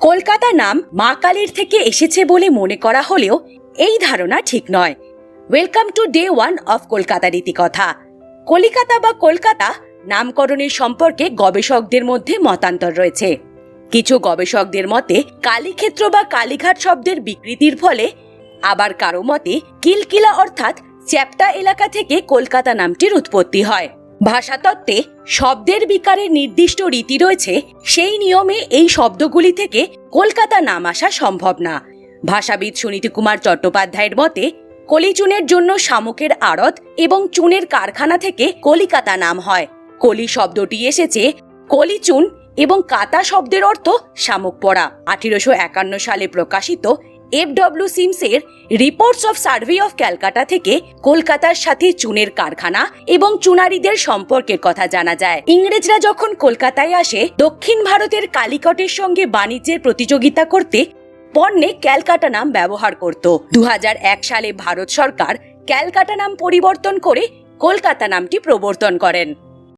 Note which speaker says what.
Speaker 1: কলকাতা নাম মা কালীর থেকে এসেছে বলে মনে করা হলেও এই ধারণা ঠিক নয়। Welcome to day 1 of Kolkata রীতিকথা। কলিকাতা বা কলকাতা নামকরণের সম্পর্কে গবেষকদের মধ্যে মতান্তর রয়েছে। কিছু গবেষকদের মতে কালীক্ষেত্র বা কালীঘাট শব্দের বিকৃতির ফলে, আবার কারো মতে কিলকিলা অর্থাৎ চ্যাপ্টা এলাকা থেকে কলকাতা নামটির উৎপত্তি হয়। ভাষাতত্ত্বে শব্দের বিকারের নির্দিষ্ট রীতি রয়েছে, সেই নিয়মে এই শব্দগুলি থেকে কলকাতা নাম আসা সম্ভব না। ভাষাবিদ সুনীতি কুমার চট্টোপাধ্যায়ের মতে কলিচুনের জন্য শামুকের আড়ত এবং চুনের কারখানা থেকে কলিকাতা নাম হয়। কলি শব্দটি এসেছে কলিচুন এবং কাতা শব্দের অর্থ শামুক পড়া। 1851 সালে প্রকাশিত F.W. সিমসের reports of survey of Calcutta থেকে কলকাতার সাথে চুনের কারখানা এবং চুনারিদের সম্পর্কের কথা জানা যায়। ইংরেজরা যখন কলকাতায় আসে দক্ষিণ ভারতের কালিকটের সঙ্গে বাণিজ্যের প্রতিযোগিতা করতে পণ্যে ক্যালকাটা নাম ব্যবহার করত। 2001 সালে ভারত সরকার ক্যালকাটা নাম পরিবর্তন করে কলকাতা নামটি প্রবর্তন করেন।